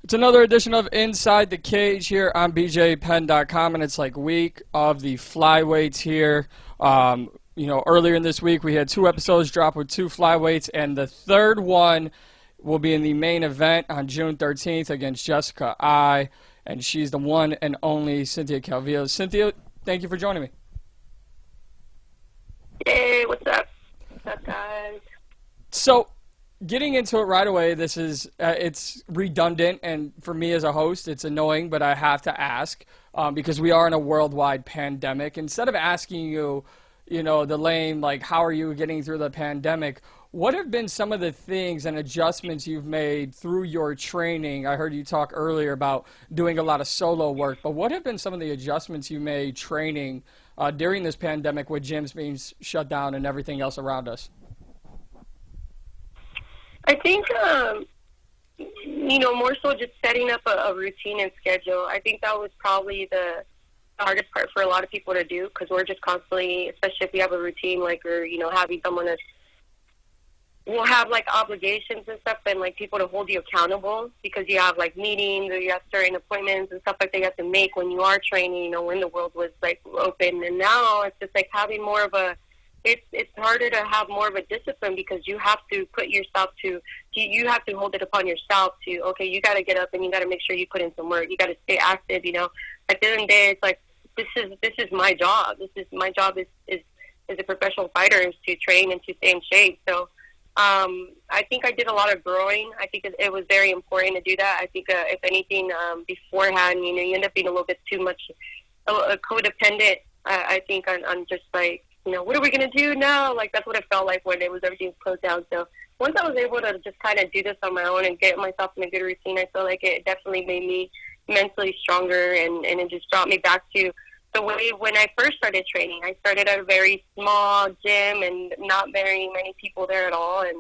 It's another edition of Inside the Cage here on bjpenn.com, and it's like week of the flyweights here. Earlier in this week we had 2 episodes drop with 2 flyweights, and the third one will be in the main event on June 13th against Jessica I, and she's the one and only Cynthia Calvillo. Cynthia, thank you for joining me. Hey, what's up? What's up, guys? So, getting into it right away, this is it's redundant, and for me as a host, it's annoying, but I have to ask because we are in a worldwide pandemic. Instead of asking you, the lame, like, how are you getting through the pandemic, what have been some of the things and adjustments you've made through your training? I heard you talk earlier about doing a lot of solo work, but what have been some of the adjustments you made training during this pandemic with gyms being shut down and everything else around us? I think, more so just setting up a routine and schedule. I think that was probably the hardest part for a lot of people to do, because we're just constantly, especially if we have a routine, like, or, having someone that will have, like, obligations and stuff, and, like, people to hold you accountable, because you have, like, meetings or you have certain appointments and stuff like that you have to make when you are training, when the world was, like, open. And now it's just, like, having more of a, it's harder to have more of a discipline, because you have to put yourself you have to hold it upon yourself to, okay, you got to get up and you got to make sure you put in some work. You got to stay active, At the end of the day, it's like, this is my job. My job is a professional fighter, is to train and to stay in shape. So I think I did a lot of growing. I think it was very important to do that. I think if anything, beforehand, you end up being a little bit too much codependent, I think, on just like, what are we going to do now? Like, that's what it felt like when everything was closed down. So once I was able to just kind of do this on my own and get myself in a good routine, I feel like it definitely made me mentally stronger, and it just brought me back to the way when I first started training. I started at a very small gym and not very many people there at all. And,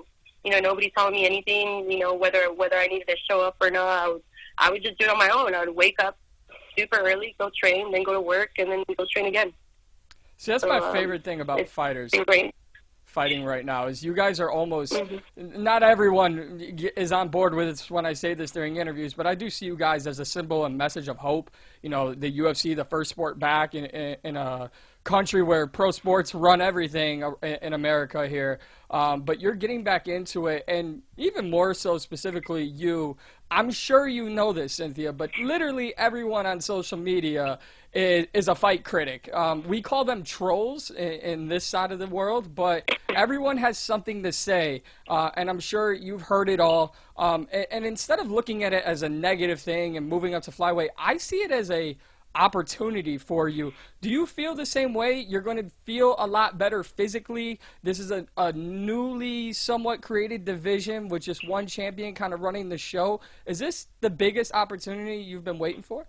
nobody telling me anything, whether I needed to show up or not. I would just do it on my own. I would wake up super early, go train, then go to work, and then go train again. See, that's my favorite thing about fighters fighting right now, is you guys are almost, not everyone is on board with it when I say this during interviews, but I do see you guys as a symbol and message of hope. The UFC, the first sport back in a country where pro sports run everything in America here. But you're getting back into it, and even more so specifically you. I'm sure you know this, Cynthia, but literally everyone on social media is a fight critic. We call them trolls in this side of the world, but everyone has something to say, and I'm sure you've heard it all. And instead of looking at it as a negative thing and moving up to flyweight, I see it as a opportunity for you. Do you feel the same way? You're going to feel a lot better physically. This is a newly somewhat created division with just one champion kind of running the show. Is this the biggest opportunity you've been waiting for?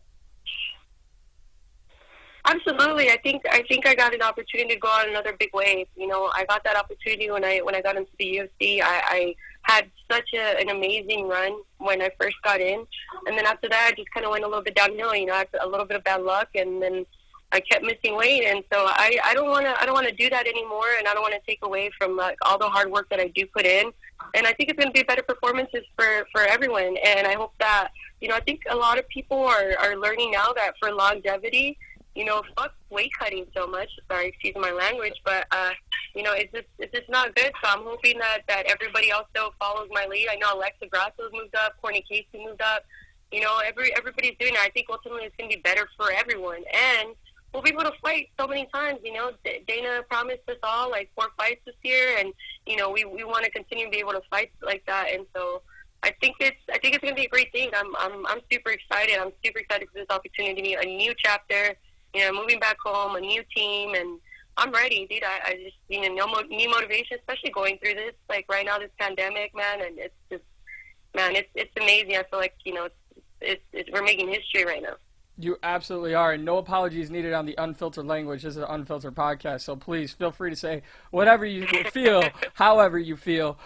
Absolutely. I think I got an opportunity to go on another big wave. I got that opportunity when I got into the UFC. I had such an amazing run when I first got in, and then after that, I just kind of went a little bit downhill. I had a little bit of bad luck, and then I kept missing weight, and so I don't want to do that anymore, and I don't want to take away from, like, all the hard work that I do put in. And I think it's going to be better performances for everyone. And I hope that, I think a lot of people are learning now that for longevity, fuck weight cutting so much. Sorry, excuse my language, but it's just not good. So I'm hoping that everybody also follows my lead. I know Alexa Grasso's moved up, Courtney Casey moved up. Everybody's doing it. I think ultimately it's going to be better for everyone, and we'll be able to fight so many times. Dana promised us all, like, 4 fights this year, and we want to continue to be able to fight like that. And so I think it's going to be a great thing. I'm super excited. I'm super excited for this opportunity, a new chapter. Moving back home, a new team, and I'm ready, dude. I just new motivation, especially going through this, like, right now, this pandemic, man. And it's just, man, it's amazing. I feel like we're making history right now. You absolutely are, and no apologies needed on the unfiltered language. This is an unfiltered podcast, so please feel free to say whatever you feel, however you feel.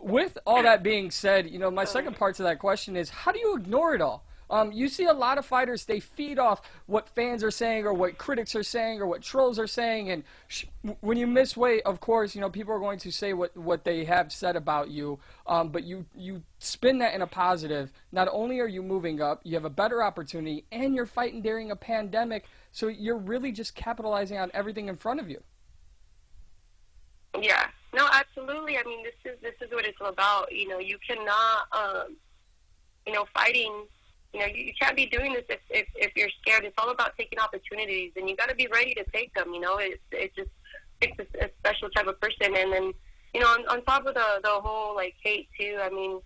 With all that being said, my second part to that question is, how do you ignore it all? You see a lot of fighters, they feed off what fans are saying or what critics are saying or what trolls are saying. And when you miss weight, of course, you know, people are going to say what they have said about you. But you spin that in a positive. Not only are you moving up, you have a better opportunity, and you're fighting during a pandemic. So you're really just capitalizing on everything in front of you. Yeah. No, absolutely. I mean, this is what it's all about. You know, you cannot, you know, fighting. You know, you can't be doing this if you're scared. It's all about taking opportunities, and you got to be ready to take them. You know, it just takes a special type of person. And then, you know, on top of the whole like hate too. I mean,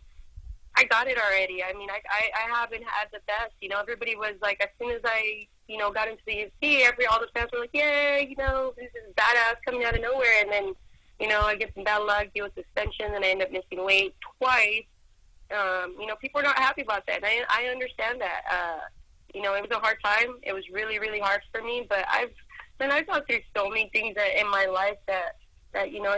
I got it already. I mean, I haven't had the best. You know, everybody was like, as soon as I, you know, got into the UFC, all the fans were like, yeah, you know, this is badass coming out of nowhere. And then, you know, I get some bad luck, deal with suspension, and I end up missing weight twice. You know, people are not happy about that. And I understand that. You know, it was a hard time. It was really, really hard for me. But I've gone through so many things in my life that you know,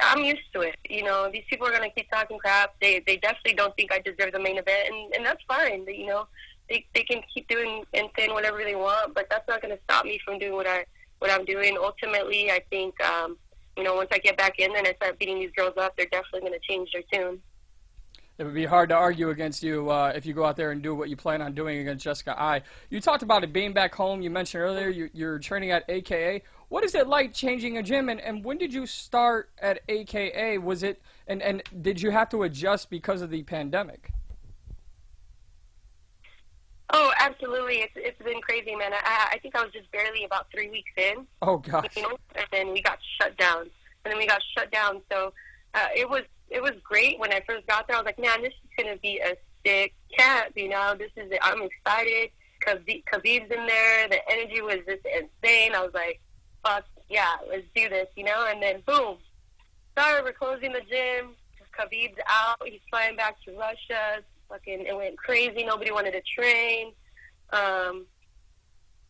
I'm used to it. You know, these people are going to keep talking crap. They definitely don't think I deserve the main event. And that's fine. You know, they can keep doing and saying whatever they want. But that's not going to stop me from doing what I'm doing. Ultimately, I think, you know, once I get back in there and I start beating these girls up, they're definitely going to change their tune. It would be hard to argue against you if you go out there and do what you plan on doing against Jessica Eye. You talked about it being back home. You mentioned earlier you're training at AKA. What is it like changing a gym, and when did you start at AKA? Was it and did you have to adjust because of the pandemic? Oh, absolutely. It's been crazy, man. I think I was just barely about 3 weeks in. Oh, gosh. You know, and then we got shut down. So it was great when I first got there. I was like, man, this is going to be a sick camp, you know. This is it. I'm excited. Khabib's in there. The energy was just insane. I was like, fuck, yeah, let's do this, you know. And then, boom, sorry, we're closing the gym. Khabib's out. He's flying back to Russia. Fucking, it went crazy. Nobody wanted to train.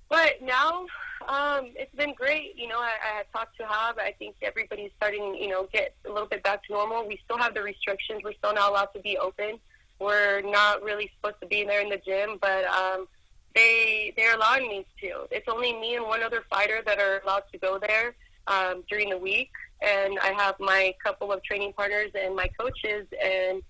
But now, it's been great. You know, I talked to Hab. I think everybody's starting, you know, get a little bit back to normal. We still have the restrictions. We're still not allowed to be open. We're not really supposed to be there in the gym, but they're allowing me to. It's only me and one other fighter that are allowed to go there during the week. And I have my couple of training partners and my coaches, and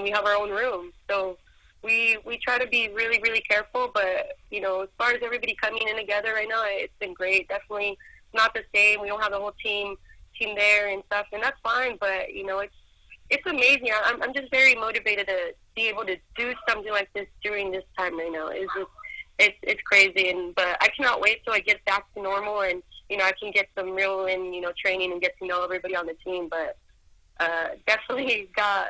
we have our own room. So we try to be really, really careful. But, you know, as far as everybody coming in together right now, it's been great. Definitely not the same. We don't have the whole team there and stuff, and that's fine. But, you know, it's amazing. I'm just very motivated to be able to do something like this during this time right now. It's crazy, but I cannot wait till I get back to normal and, you know, I can get some real, you know, training and get to know everybody on the team. But definitely got,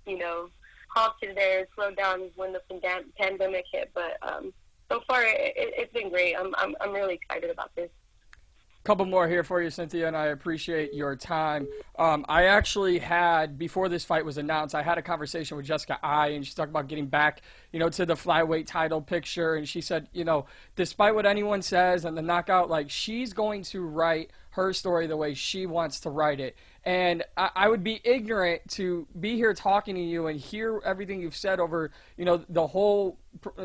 you know, halted there, slowed down when the pandemic hit. But so far, it's been great. I'm really excited about this. Couple more here for you, Cynthia, and I appreciate your time. I actually had, before this fight was announced, I had a conversation with Jessica Eye, and she talked about getting back, you know, to the flyweight title picture, and she said, you know, despite what anyone says and the knockout, like, she's going to write her story the way she wants to write it. And I would be ignorant to be here talking to you and hear everything you've said over, you know, the whole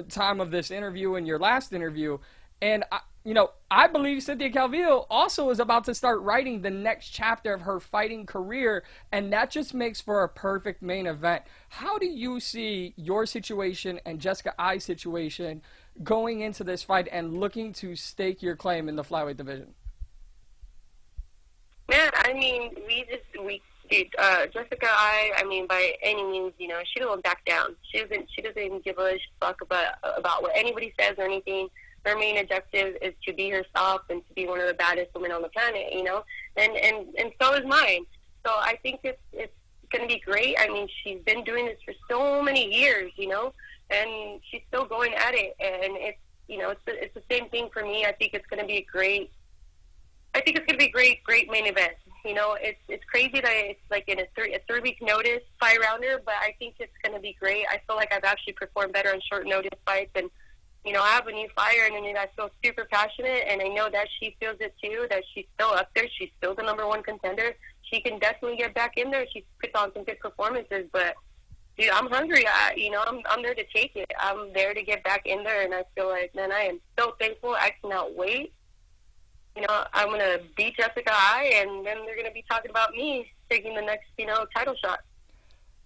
time of this interview and your last interview. And, you know, I believe Cynthia Calvillo also is about to start writing the next chapter of her fighting career, and that just makes for a perfect main event. How do you see your situation and Jessica Eye's situation going into this fight and looking to stake your claim in the flyweight division? Man, I mean, Jessica Eye, I mean, by any means, you know, she doesn't back down. She doesn't even give a fuck about what anybody says or anything. Her main objective is to be herself and to be one of the baddest women on the planet, you know, and so is mine. So I think it's going to be great. I mean, she's been doing this for so many years, you know, and she's still going at it. And it's, you know, it's the same thing for me. I think it's going to be a great main event. You know, it's crazy that it's like in a 3-week notice 5-rounder, but I think it's going to be great. I feel like I've actually performed better on short notice fights, and you know, I have a new fire, and I feel super passionate, and I know that she feels it too, that she's still up there. She's still the #1 contender. She can definitely get back in there. She puts on some good performances, but dude, I'm hungry. I'm there to take it. I'm there to get back in there, and I feel like, man, I am so thankful. I cannot wait. I'm going to beat Jessica Eye, and then they're going to be talking about me taking the next, title shot.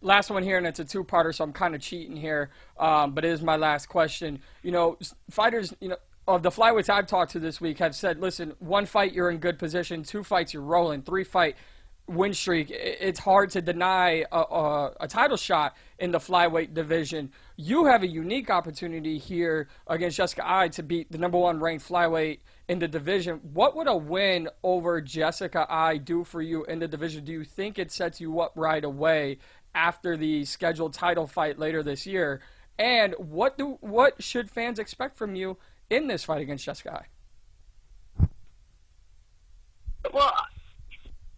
Last one here, and it's a two-parter, so I'm kind of cheating here, but it is my last question. Fighters, of the flyweights I've talked to this week have said, listen, 1 fight, you're in good position. 2 fights, you're rolling. 3-fight win streak. It's hard to deny a title shot in the flyweight division. You have a unique opportunity here against Jessica Eye to beat the #1 ranked flyweight in the division. What would a win over Jessica Eye do for you in the division? Do you think it sets you up right away after the scheduled title fight later this year? And what should fans expect from you in this fight against Jessica Eye? Well,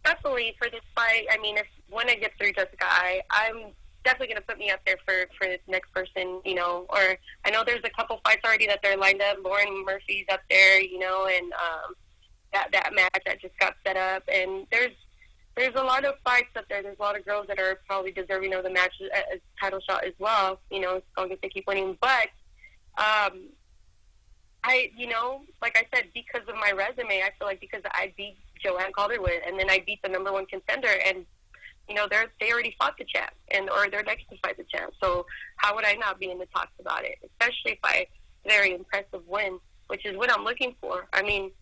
definitely for this fight, when I get through Jessica Eye, I'm definitely going to put me up there for this next person, or I know there's a couple fights already that they're lined up. Lauren Murphy's up there, and that match that just got set up. And there's a lot of fights up there. There's a lot of girls that are probably deserving of the match as title shot as well, as long as they keep winning. But like I said, because of my resume, I feel like because I beat Joanne Calderwood, and then I beat the #1 contender, and they already fought the champ, or they're next to fight the champ. So how would I not be in the talks about it? Especially if I very impressive win, which is what I'm looking for. We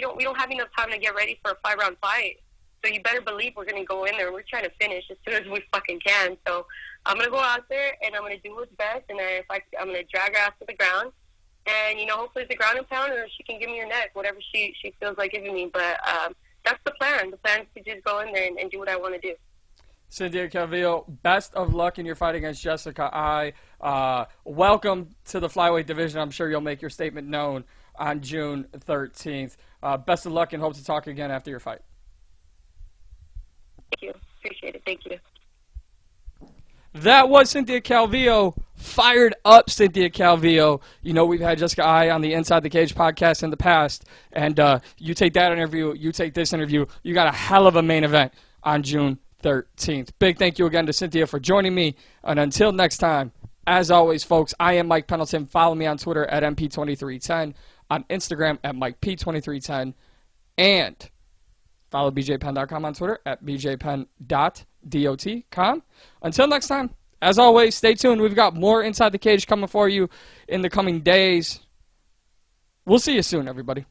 don't have enough time to get ready for a 5-round fight. So you better believe we're gonna go in there. We're trying to finish as soon as we fucking can. So I'm gonna go out there and I'm gonna do what's best, and I'm gonna drag her ass to the ground. And, hopefully it's a ground and pound, or she can give me her neck, whatever she feels like giving me. But that's the plan. The plan is to just go in there and do what I want to do. Cynthia Calvillo, best of luck in your fight against Jessica Eye. Welcome to the flyweight division. I'm sure you'll make your statement known on June 13th. Best of luck, and hope to talk again after your fight. Thank you. Appreciate it. Thank you. That was Cynthia Calvillo, fired up Cynthia Calvillo. We've had Jessica Eye on the Inside the Cage podcast in the past, and you take that interview, you take this interview, you got a hell of a main event on June 13th. Big thank you again to Cynthia for joining me, and until next time, as always, folks, I am Mike Pendleton. Follow me on Twitter at MP2310, on Instagram at MikeP2310, and follow bjpen.com on Twitter at bjpen.dot.com. Until next time, as always, stay tuned. We've got more Inside the Cage coming for you in the coming days. We'll see you soon, everybody.